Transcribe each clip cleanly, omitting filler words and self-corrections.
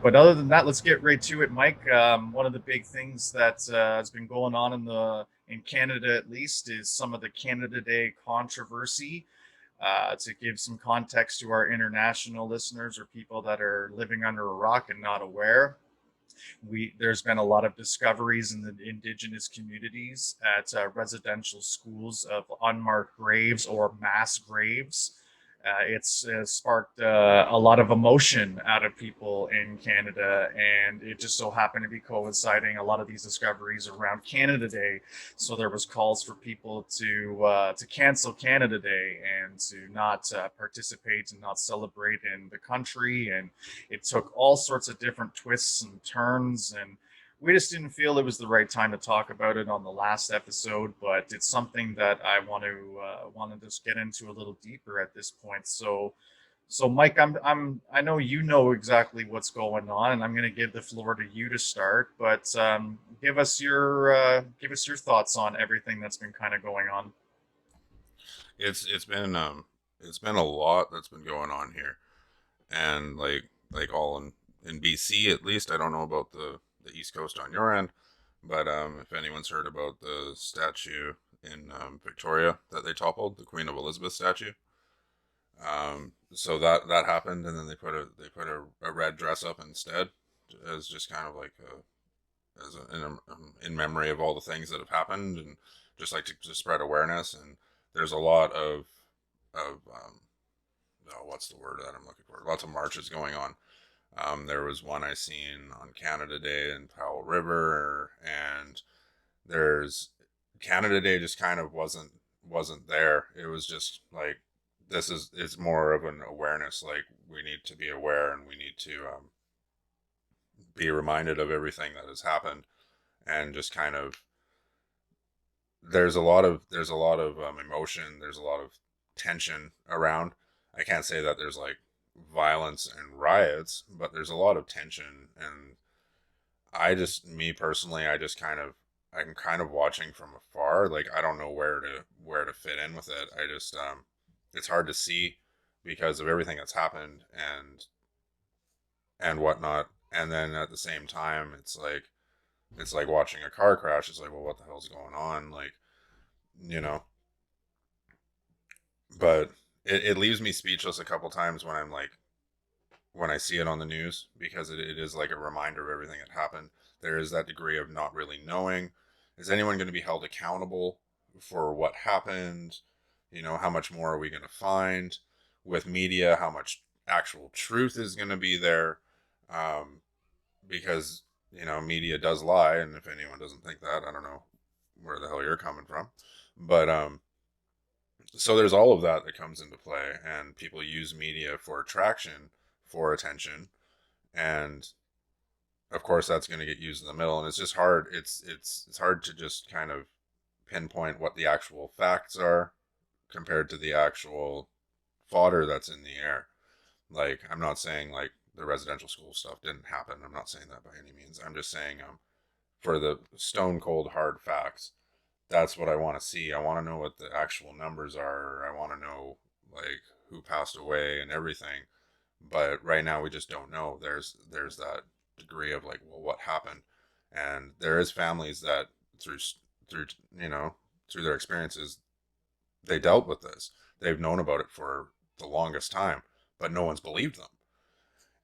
But other than that, let's get right to it, Mike. One of the big things that has been going on in Canada, at least, is some of the Canada Day controversy. To give some context to our international listeners or people that are living under a rock and not aware, there's been a lot of discoveries in the indigenous communities at residential schools of unmarked graves or mass graves. It's sparked a lot of emotion out of people in Canada, and it just so happened to be coinciding a lot of these discoveries around Canada Day. So there was calls for people to cancel Canada Day and to not participate and not celebrate in the country, and it took all sorts of different twists and turns, and we just didn't feel it was the right time to talk about it on the last episode. But it's something that I want to just get into a little deeper at this point. So Mike, I know you know exactly what's going on, and I'm going to give the floor to you to start. But give us your thoughts on everything that's been kind of going on. It's been a lot that's been going on here, and like all in BC at least. I don't know about the East Coast on your end, but if anyone's heard about the statue in Victoria that they toppled, the Queen of Elizabeth statue. So that happened, and then they put a red dress up instead, as just kind of like in memory of all the things that have happened, and just like to spread awareness. And there's a lot of oh, what's the word that I'm looking for? Lots of marches going on. There was one I seen on Canada Day in Powell River, and there's Canada Day just kind of wasn't there. It was just like this is it's more of an awareness. Like we need to be aware, and we need to be reminded of everything that has happened, and just kind of there's a lot of emotion. There's a lot of tension around. I can't say that there's like violence and riots, but there's a lot of tension. And me personally, I'm kind of watching from afar. Like I don't know where to fit in with it. It's hard to see because of everything that's happened and whatnot. And then at the same time, it's like watching a car crash. It's like, well, what the hell's going on? Like, you know, but it leaves me speechless a couple times when I see it on the news, because it is like a reminder of everything that happened. There is that degree of not really knowing. Is anyone going to be held accountable for what happened? How much more are we going to find with media? How much actual truth is going to be there? Because, media does lie. And if anyone doesn't think that, I don't know where the hell you're coming from. But, so there's all of that that comes into play, and people use media for attraction, for attention, and of course that's going to get used in the middle. And it's just hard. It's hard to just kind of pinpoint what the actual facts are compared to the actual fodder that's in the air. Like I'm not saying like the residential school stuff didn't happen. I'm not saying that by any means. I'm just saying for the stone cold hard facts, that's what I want to see. I want to know what the actual numbers are. I want to know like who passed away and everything. But right now we just don't know. There's that degree of like, well, what happened? And there is families that through you know through their experiences, they dealt with this. They've known about it for the longest time, but no one's believed them.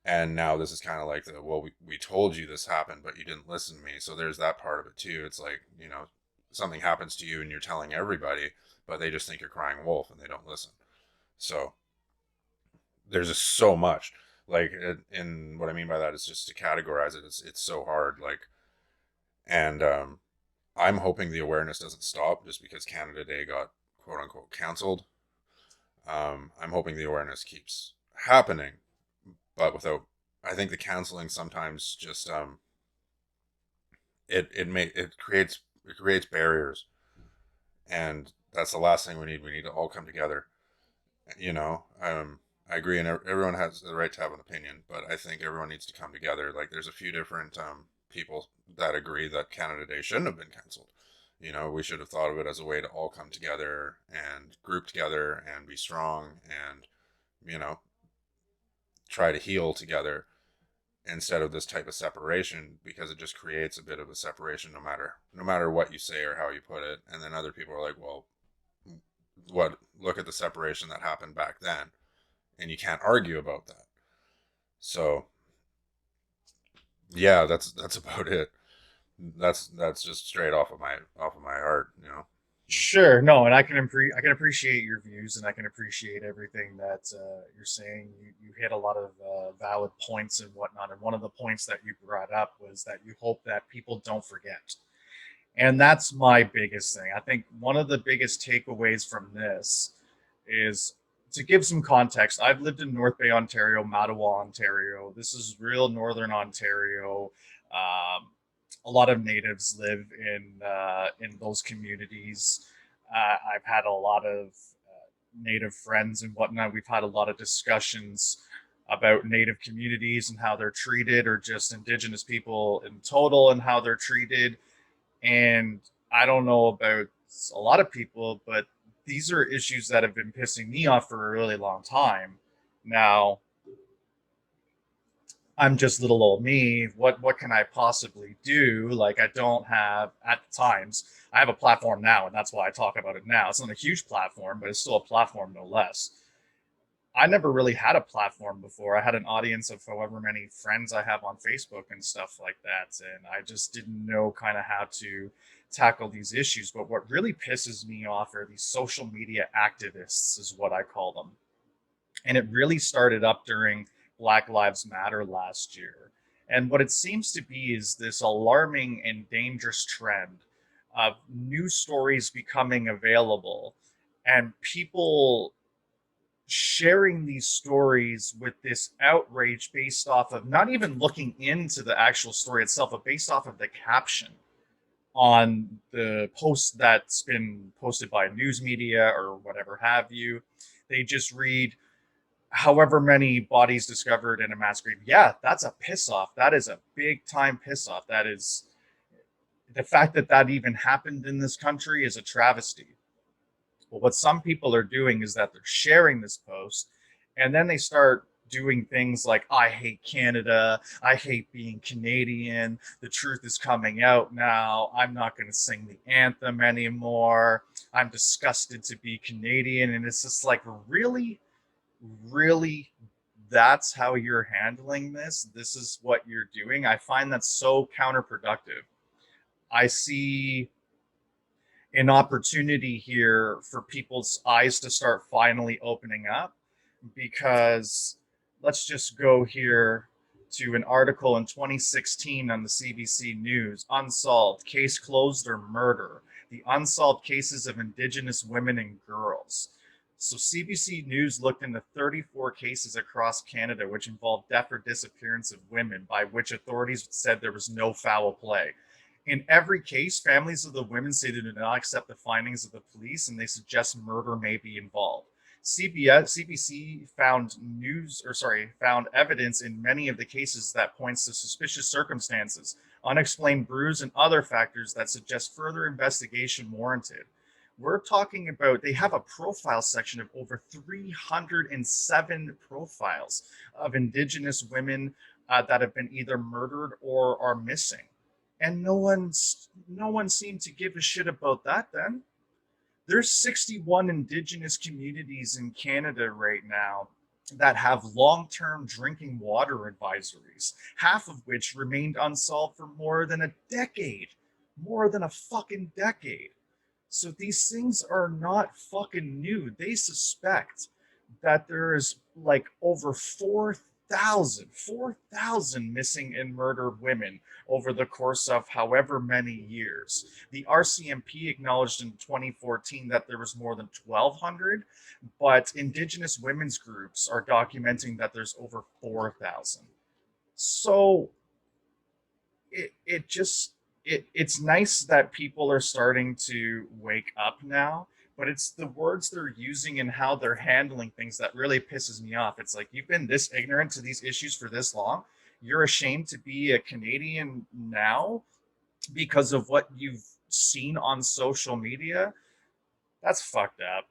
And now this is kind of like well, we told you this happened, but you didn't listen to me. So there's that part of it too. It's like, something happens to you and you're telling everybody, but they just think you're crying wolf and they don't listen. So there's just so much. Like, in what I mean by that is just to categorize it. It's so hard. Like, and I'm hoping the awareness doesn't stop just because Canada Day got quote unquote canceled. I'm hoping the awareness keeps happening, but without. I think the canceling sometimes just it creates barriers, and that's the last thing we need. We need to all come together. I agree, and everyone has the right to have an opinion, but I think everyone needs to come together. Like, there's a few different people that agree that Canada Day shouldn't have been canceled. We should have thought of it as a way to all come together and group together and be strong and, you know, try to heal together instead of this type of separation, because it just creates a bit of a separation no matter what you say or how you put it. And then other people are like, well, look at the separation that happened back then, and you can't argue about that. So yeah, that's about it. That's just straight off of my heart, you know. Sure, no, and I can appreciate your views, and I can appreciate everything that you're saying. You hit a lot of valid points and whatnot, and one of the points that you brought up was that you hope that people don't forget, and that's my biggest thing. I think one of the biggest takeaways from this is to give some context. I've lived in North Bay, Ontario, Mattawa, Ontario. This is real northern Ontario. A lot of natives live in those communities. I've had a lot of native friends and whatnot. We've had a lot of discussions about native communities and how they're treated, or just indigenous people in total and how they're treated. And I don't know about a lot of people, but these are issues that have been pissing me off for a really long time. Now, I'm just little old me. What can I possibly do? Like, I don't have, at the times, I have a platform now, and that's why I talk about it now. It's not a huge platform, but it's still a platform no less. I never really had a platform before. I had an audience of however many friends I have on Facebook and stuff like that, and I just didn't know kind of how to tackle these issues. But what really pisses me off are these social media activists, is what I call them. And it really started up during Black Lives Matter last year. And what it seems to be is this alarming and dangerous trend of news stories becoming available and people sharing these stories with this outrage based off of not even looking into the actual story itself, but based off of the caption on the post that's been posted by news media or whatever have you. They just read, however many bodies discovered in a mass grave. Yeah, that's a piss off. That is a big time piss off. That is, the fact that that even happened in this country is a travesty. But what some people are doing is that they're sharing this post, and then they start doing things like, I hate Canada, I hate being Canadian, the truth is coming out now, I'm not going to sing the anthem anymore, I'm disgusted to be Canadian. And it's just like, really? Really? That's how you're handling this? This is what you're doing? I find that so counterproductive. I see an opportunity here for people's eyes to start finally opening up, because let's just go here to an article in 2016 on the CBC News. Unsolved case closed or murder, the unsolved cases of Indigenous women and girls. So CBC News looked into 34 cases across Canada which involved death or disappearance of women, by which authorities said there was no foul play. In every case, families of the women say they do not accept the findings of the police and they suggest murder may be involved. CBC found evidence in many of the cases that points to suspicious circumstances, unexplained bruise, and other factors that suggest further investigation warranted. We're talking about, they have a profile section of over 307 profiles of Indigenous women that have been either murdered or are missing. And no one seemed to give a shit about that then. There's 61 Indigenous communities in Canada right now that have long-term drinking water advisories, half of which remained unsolved for more than a decade. More than a fucking decade. So these things are not fucking new. They suspect that there is like over 4,000 missing and murdered women over the course of however many years. The RCMP acknowledged in 2014 that there was more than 1,200, but Indigenous women's groups are documenting that there's over 4,000. So it's nice that people are starting to wake up now, but it's the words they're using and how they're handling things that really pisses me off. It's like, you've been this ignorant to these issues for this long. You're ashamed to be a Canadian now because of what you've seen on social media. That's fucked up.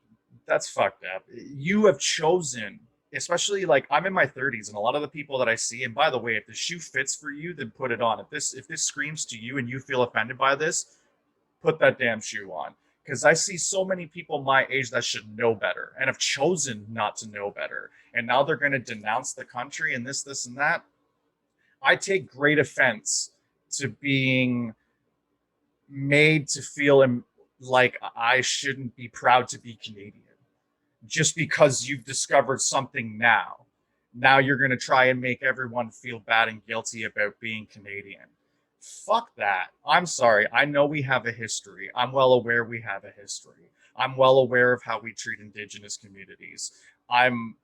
That's fucked up. You have chosen especially like I'm in my 30s, and a lot of the people that I see, and by the way, if the shoe fits for you, then put it on. If this screams to you and you feel offended by this, put that damn shoe on. Because I see so many people my age that should know better and have chosen not to know better. And now they're going to denounce the country and this, and that. I take great offense to being made to feel like I shouldn't be proud to be Canadian just because you've discovered something now. Now you're going to try and make everyone feel bad and guilty about being Canadian. Fuck that. I'm sorry. I know we have a history. I'm well aware we have a history. I'm well aware of how we treat Indigenous communities. I'm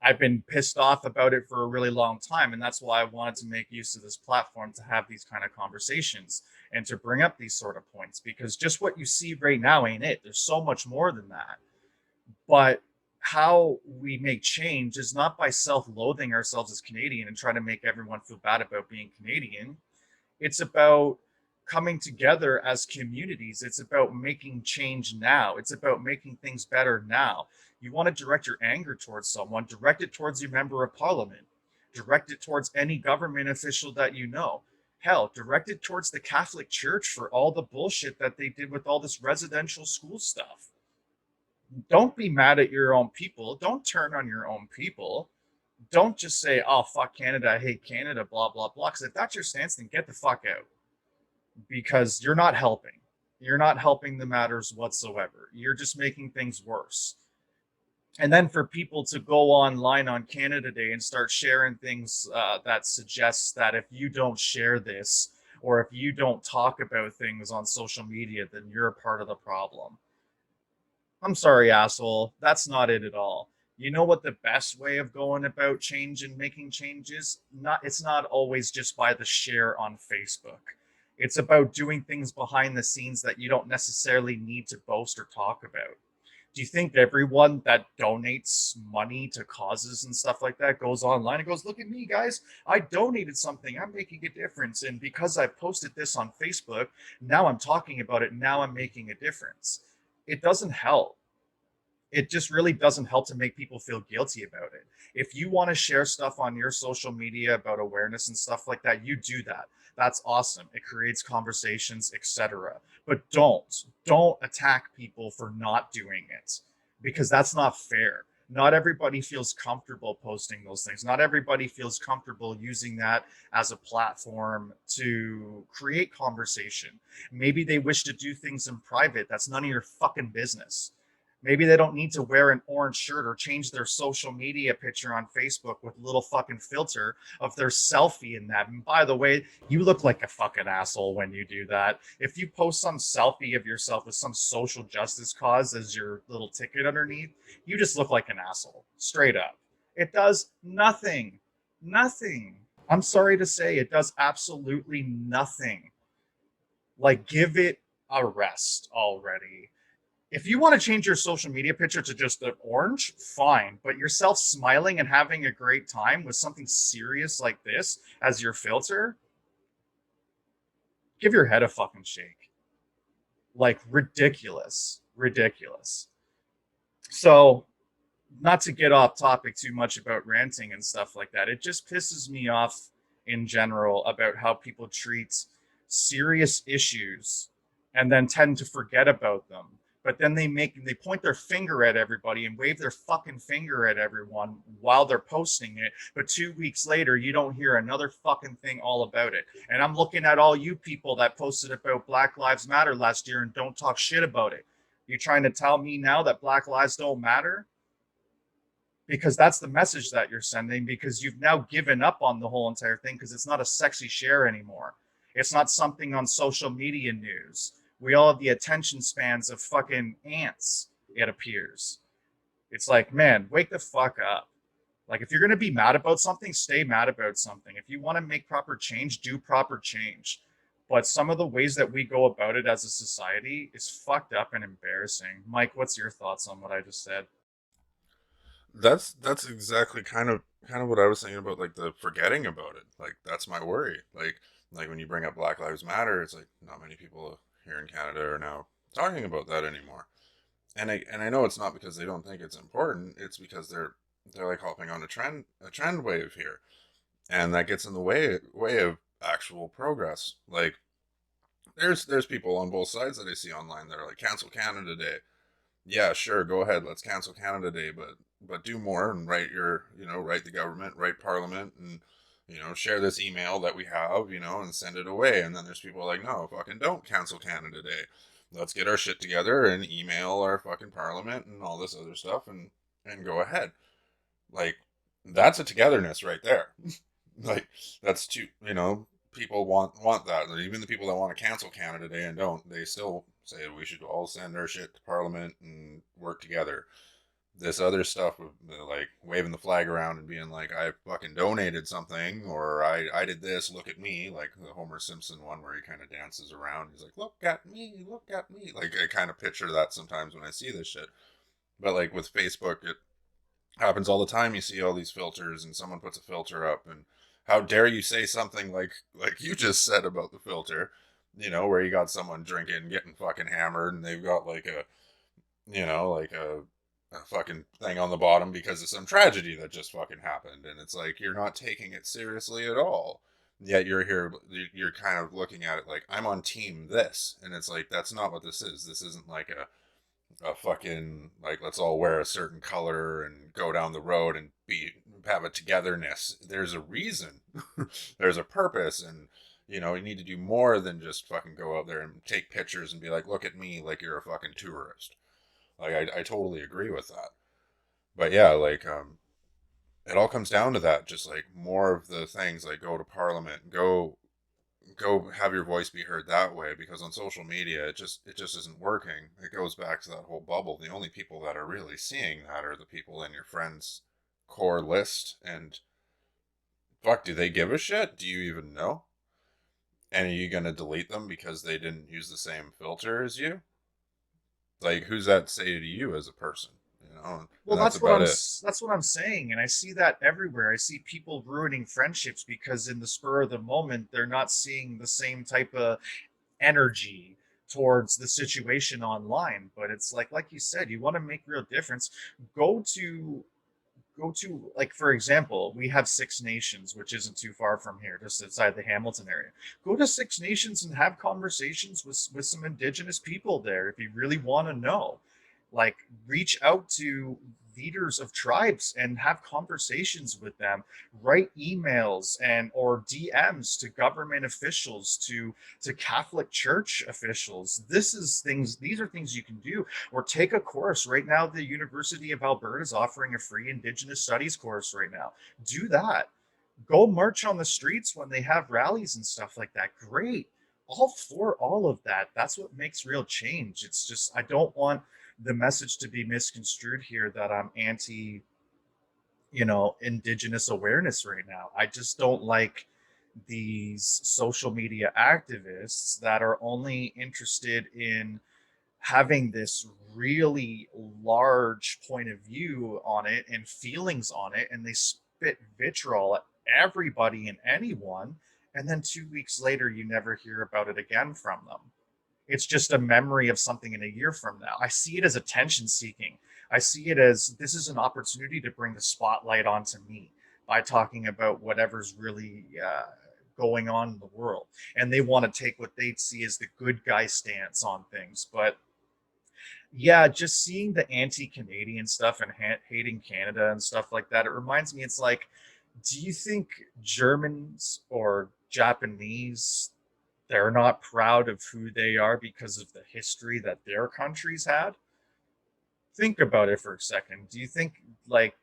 I've been pissed off about it for a really long time, and that's why I wanted to make use of this platform to have these kind of conversations and to bring up these sort of points, because just what you see right now ain't it. There's so much more than that. But how we make change is not by self-loathing ourselves as Canadian and trying to make everyone feel bad about being Canadian. It's about coming together as communities. It's about making change now. It's about making things better now. You want to direct your anger towards someone, direct it towards your member of parliament, direct it towards any government official that you know. Hell, direct it towards the Catholic Church for all the bullshit that they did with all this residential school stuff. Don't be mad at your own people. Don't turn on your own people. Don't just say, oh, fuck Canada, I hate Canada, blah, blah, blah. Because if that's your stance, then get the fuck out. Because you're not helping. You're not helping the matters whatsoever. You're just making things worse. And then for people to go online on Canada Day and start sharing things that suggests that if you don't share this or if you don't talk about things on social media, then you're a part of the problem. I'm sorry, asshole. That's not it at all. You know what the best way of going about change and making changes? It's not always just by the share on Facebook. It's about doing things behind the scenes that you don't necessarily need to boast or talk about. Do you think everyone that donates money to causes and stuff like that goes online and goes, look at me, guys, I donated something, I'm making a difference, and because I posted this on Facebook, now I'm talking about it, now I'm making a difference? It doesn't help. It just really doesn't help to make people feel guilty about it. If you want to share stuff on your social media about awareness and stuff like that, you do that. That's awesome. It creates conversations, etc. But don't attack people for not doing it, because that's not fair. Not everybody feels comfortable posting those things. Not everybody feels comfortable using that as a platform to create conversation. Maybe they wish to do things in private. That's none of your fucking business. Maybe they don't need to wear an orange shirt or change their social media picture on Facebook with a little fucking filter of their selfie in that. And by the way, you look like a fucking asshole when you do that. If you post some selfie of yourself with some social justice cause as your little ticket underneath, you just look like an asshole. Straight up. It does nothing. Nothing. I'm sorry to say, it does absolutely nothing. Like, give it a rest already. If you want to change your social media picture to just an orange, fine. But yourself smiling and having a great time with something serious like this as your filter, give your head a fucking shake. Like, ridiculous. Ridiculous. So, not to get off topic too much about ranting and stuff like that, it just pisses me off in general about how people treat serious issues and then tend to forget about them. But then they point their finger at everybody and wave their fucking finger at everyone while they're posting it. But 2 weeks later, you don't hear another fucking thing all about it. And I'm looking at all you people that posted about Black Lives Matter last year and don't talk shit about it. You trying to tell me now that Black lives don't matter? Because that's the message that you're sending, because you've now given up on the whole entire thing because it's not a sexy share anymore. It's not something on social media news. We all have the attention spans of fucking ants, it appears. It's like, man, wake the fuck up. Like, if you're going to be mad about something, stay mad about something. If you want to make proper change, do proper change. But some of the ways that we go about it as a society is fucked up and embarrassing. Mike, what's your thoughts on what I just said? That's exactly kind of what I was thinking about, like the forgetting about it. Like that's my worry. Like when you bring up Black Lives Matter, it's like not many people here in Canada are now talking about that anymore. And I know it's not because they don't think it's important. It's because they're they're like hopping on a trend wave here, and that gets in the way of actual progress. Like there's people on both sides that I see online that are like, cancel Canada Day. Yeah, sure, go ahead, let's cancel Canada Day, but do more and write write the government, write Parliament, and share this email that we have, and send it away. And then there's people like, no, fucking don't cancel Canada Day. Let's get our shit together and email our fucking Parliament and all this other stuff and go ahead. Like that's a togetherness right there. Like that's too, people want that. Even the people that want to cancel Canada Day and don't, they still say we should all send our shit to Parliament and work together. This other stuff of like waving the flag around and being like, I fucking donated something, or I did this, look at me, like the Homer Simpson one where he kind of dances around. He's like, look at me, look at me. Like I kind of picture that sometimes when I see this shit. But like with Facebook, it happens all the time. You see all these filters, and someone puts a filter up, and how dare you say something like you just said about the filter, where you got someone drinking, getting fucking hammered, and they've got like a fucking thing on the bottom because of some tragedy that just fucking happened, and it's like you're not taking it seriously at all. Yet you're here, you're kind of looking at it like I'm on team this, and it's like that's not what this is. This isn't like a fucking like let's all wear a certain color and go down the road and be have a togetherness. There's a reason. There's a purpose, and you need to do more than just fucking go out there and take pictures and be like, look at me, like you're a fucking tourist. Like I totally agree with that. But yeah, like it all comes down to that, just like more of the things, like go to Parliament, go have your voice be heard that way, because on social media it just isn't working. It goes back to that whole bubble. The only people that are really seeing that are the people in your friends core list, and fuck, do they give a shit? Do you even know? And are you going to delete them because they didn't use the same filter as you? Like who's that say to you as a person, Well, and that's about it. that's what I'm saying, and I see that everywhere. I see people ruining friendships because in the spur of the moment they're not seeing the same type of energy towards the situation online. But it's like you said, you want to make real difference. Go to like, for example, we have Six Nations, which isn't too far from here, just outside the Hamilton area. Go to Six Nations and have conversations with some indigenous people there if you really want to know. Like, reach out to leaders of tribes and have conversations with them. Write emails and or DMs to government officials, to Catholic Church officials. These are things you can do. Or take a course. Right now the University of Alberta is offering a free Indigenous Studies course right now. Do that. Go march on the streets when they have rallies and stuff like that. Great. All for all of that. That's what makes real change. It's just I don't want the message to be misconstrued here that I'm anti, Indigenous awareness right now. I just don't like these social media activists that are only interested in having this really large point of view on it and feelings on it, and they spit vitriol at everybody and anyone, and then 2 weeks later you never hear about it again from them. It's just a memory of something in a year from now. I see it as attention seeking. I see it as this is an opportunity to bring the spotlight onto me by talking about whatever's really going on in the world. And they want to take what they see as the good guy stance on things. But yeah, just seeing the anti-Canadian stuff and hating Canada and stuff like that, it reminds me, it's like, do you think Germans or Japanese, they're not proud of who they are because of the history that their countries had? Think about it for a second. Do you think, like,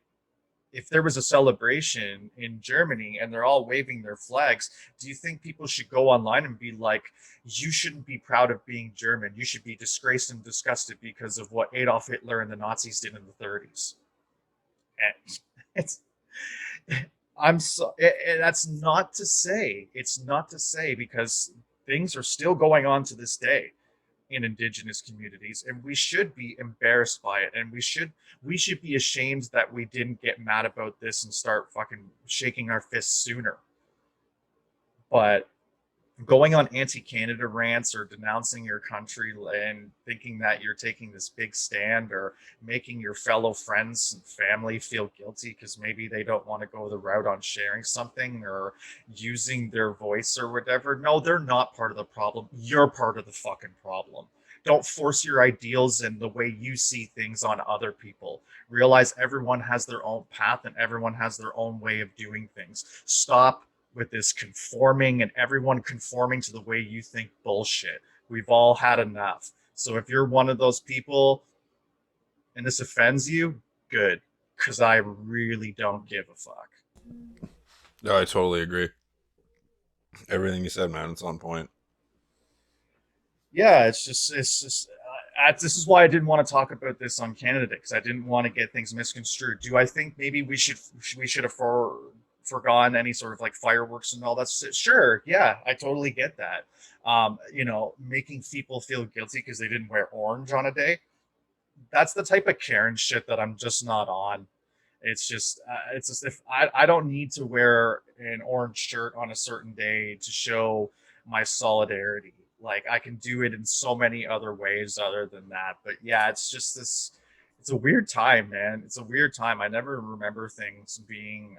if there was a celebration in Germany and they're all waving their flags, do you think people should go online and be like, you shouldn't be proud of being German? You should be disgraced and disgusted because of what Adolf Hitler and the Nazis did in the 30s. And it's, I'm so, that's not to say, it's not to say, because things are still going on to this day in indigenous communities, and we should be embarrassed by it, and we should be ashamed that we didn't get mad about this and start fucking shaking our fists sooner. But going on anti-Canada rants or denouncing your country and thinking that you're taking this big stand, or making your fellow friends and family feel guilty because maybe they don't want to go the route on sharing something or using their voice or whatever. No, they're not part of the problem. You're part of the fucking problem. Don't force your ideals and the way you see things on other people. Realize everyone has their own path and everyone has their own way of doing things. Stop with this conforming and everyone conforming to the way you think bullshit. We've all had enough. So if you're one of those people and this offends you, good. Because I really don't give a fuck. No, I totally agree. Everything you said, man, it's on point. Yeah, this is why I didn't want to talk about this on Canada Day, because I didn't want to get things misconstrued. Do I think maybe we should have forgone any sort of like fireworks and all that? Sure, yeah, I totally get that. Making people feel guilty because they didn't wear orange on a day. That's the type of Karen shit that I'm just not on. It's just if I don't need to wear an orange shirt on a certain day to show my solidarity. Like I can do it in so many other ways other than that. But yeah, it's just this. It's a weird time, man. It's a weird time. I never remember things being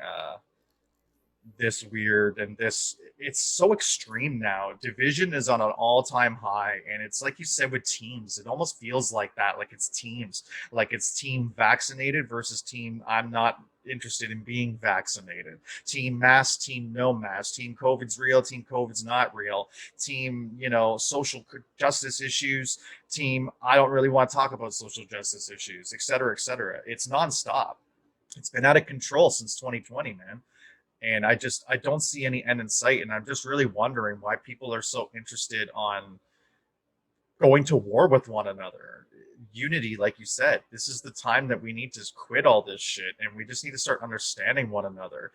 this weird and this. It's so extreme now. Division is on an all-time high, and it's like you said with teams, it almost feels like that, like it's teams, like it's team vaccinated versus team I'm not interested in being vaccinated, team mask, team no mask, team COVID's real, team COVID's not real, team social justice issues, team I don't really want to talk about social justice issues, et cetera, et cetera. It's nonstop. It's been out of control since 2020, man. And I don't see any end in sight, and I'm just really wondering why people are so interested on going to war with one another. Unity, like you said, this is the time that we need to quit all this shit, and we just need to start understanding one another.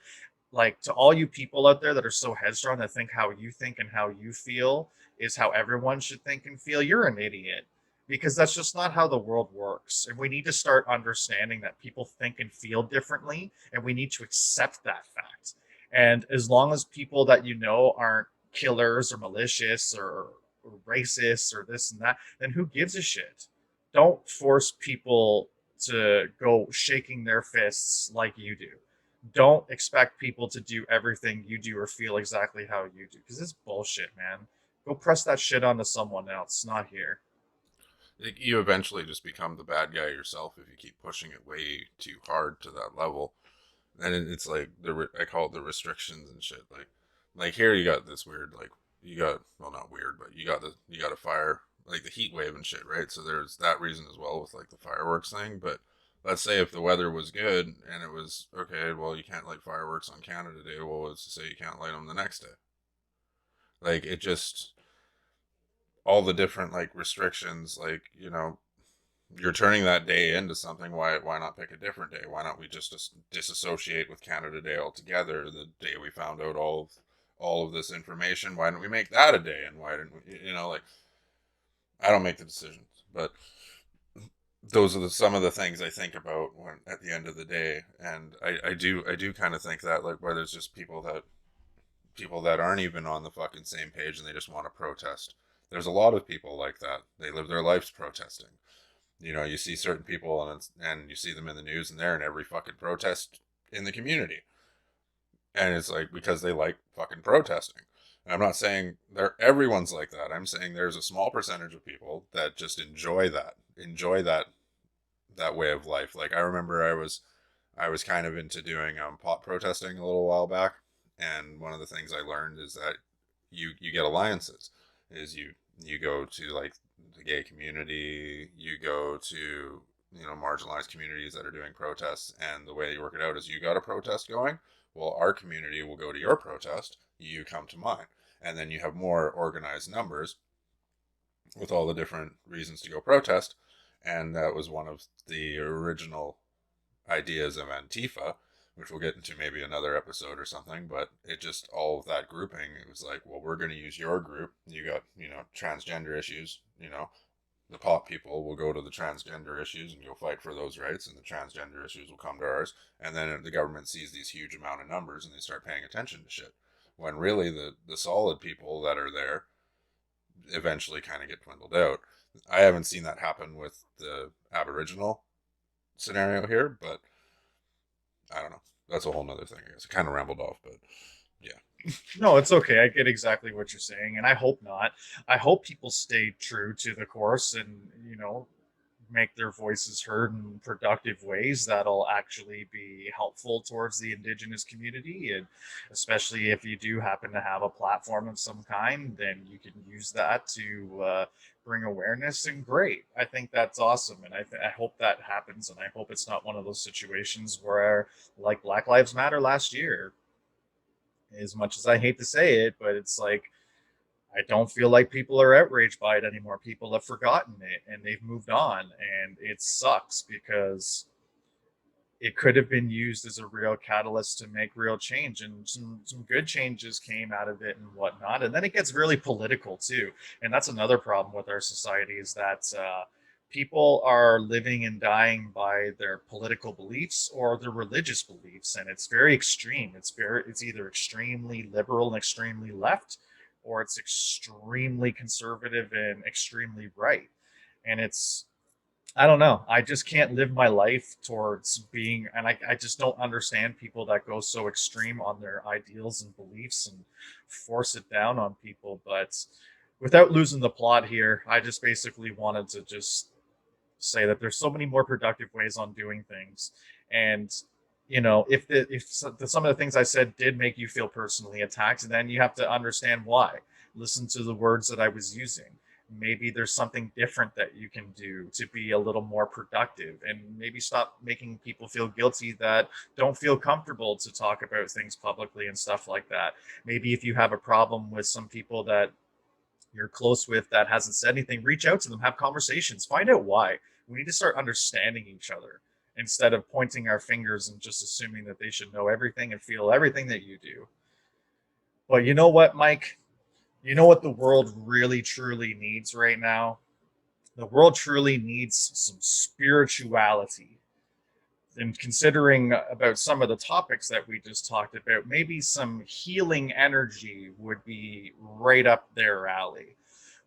Like, to all you people out there that are so headstrong that think how you think and how you feel is how everyone should think and feel, you're an idiot, because that's just not how the world works. And we need to start understanding that people think and feel differently, and we need to accept that fact. And as long as people that aren't killers or malicious or racist or this and that, then who gives a shit? Don't force people to go shaking their fists like you do. Don't expect people to do everything you do or feel exactly how you do, because it's bullshit, man. Go press that shit onto someone else, not here. You eventually just become the bad guy yourself if you keep pushing it way too hard to that level. And it's like I call it the restrictions and shit. Like here you got this weird, like you got, well, not weird, but you got a fire, like the heat wave and shit, right? So there's that reason as well with like the fireworks thing. But let's say if the weather was good and it was okay, well, you can't light fireworks on Canada Day. Well, let's just say you can't light them the next day. Like it just, all the different like restrictions, like you're turning that day into something. Why not pick a different day? Why not we just disassociate with Canada Day altogether? The day we found out all of this information, why didn't we make that a day? And why didn't we, like, I don't make the decisions, but those are some of the things I think about when at the end of the day. And I do kind of think that, like, where there's just people that aren't even on the fucking same page and they just want to protest. There's a lot of people like that. They live their lives protesting. You see certain people and you see them in the news and they're in every fucking protest in the community. And it's like because they like fucking protesting. And I'm not saying everyone's like that. I'm saying there's a small percentage of people that just enjoy that way of life. Like I remember I was kind of into doing pot protesting a little while back, and one of the things I learned is that you get alliances. Is you go to like the gay community, you go to marginalized communities that are doing protests, and the way you work it out is you got a protest going. Well, our community will go to your protest, you come to mine, and then you have more organized numbers with all the different reasons to go protest. And that was one of the original ideas of Antifa, which we'll get into maybe another episode or something. But it just, all of that grouping, it was like, well, we're going to use your group. You got transgender issues. The pop people will go to the transgender issues and you'll fight for those rights, and the transgender issues will come to ours. And then the government sees these huge amount of numbers and they start paying attention to shit. when really the solid people that are there eventually kind of get dwindled out. I haven't seen that happen with the Aboriginal scenario here, but I don't know. That's a whole nother thing, I guess. I kind of rambled off, but yeah. No, it's okay. I get exactly what you're saying, and I hope not. I hope people stay true to the course and, make their voices heard in productive ways that'll actually be helpful towards the Indigenous community. And especially if you do happen to have a platform of some kind, then you can use that to bring awareness. And great. I think that's awesome. And I hope that happens. And I hope it's not one of those situations where, like Black Lives Matter last year, as much as I hate to say it, but it's like, I don't feel like people are outraged by it anymore. People have forgotten it and they've moved on. And it sucks because it could have been used as a real catalyst to make real change. And some good changes came out of it and whatnot. And then it gets really political too. And that's another problem with our society is that people are living and dying by their political beliefs or their religious beliefs. And it's very extreme. It's either extremely liberal and extremely left, or it's extremely conservative and extremely right. And I don't know. I just can't live my life towards being, and I just don't understand people that go so extreme on their ideals and beliefs and force it down on people. But without losing the plot here, I just basically wanted to just say that there's so many more productive ways on doing things. And if some of the things I said did make you feel personally attacked, then you have to understand why. Listen to the words that I was using. Maybe there's something different that you can do to be a little more productive, and maybe stop making people feel guilty that don't feel comfortable to talk about things publicly and stuff like that. Maybe if you have a problem with some people that you're close with that hasn't said anything, reach out to them, have conversations, find out why. We need to start understanding each other instead of pointing our fingers and just assuming that they should know everything and feel everything that you do. But you know what, Mike? You know what the world really truly needs right now? The world truly needs some spirituality. And considering about some of the topics that we just talked about, maybe some healing energy would be right up their alley.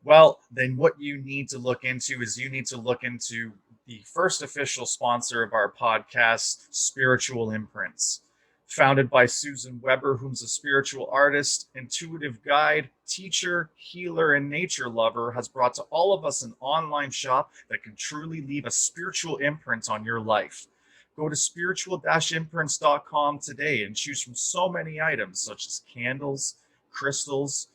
Well, then what you need to look into is you need to look into the first official sponsor of our podcast, Spiritual Imprints. Founded by Susan Weber, who's a spiritual artist, intuitive guide, teacher, healer, and nature lover, has brought to all of us an online shop that can truly leave a spiritual imprint on your life. Go to spiritual-imprints.com today and choose from so many items such as candles, crystals,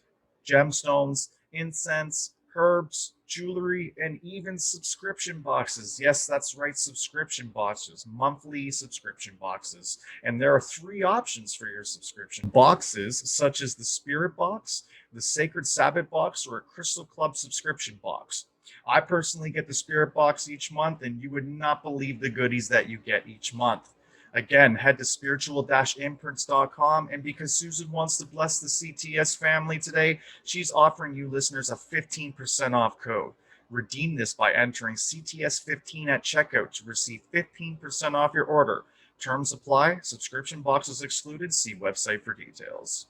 gemstones, incense, herbs, jewelry, and even subscription boxes. Yes, that's right, subscription boxes, monthly subscription boxes. And there are 3 options for your subscription boxes, such as the Spirit Box, the Sacred Sabbath Box, or a Crystal Club subscription box. I personally get the Spirit Box each month, and you would not believe the goodies that you get each month. Again, head to spiritual-imprints.com, and because Susan wants to bless the CTS family today, she's offering you listeners a 15% off code. Redeem this by entering CTS15 at checkout to receive 15% off your order. Terms apply. Subscription boxes excluded. See website for details.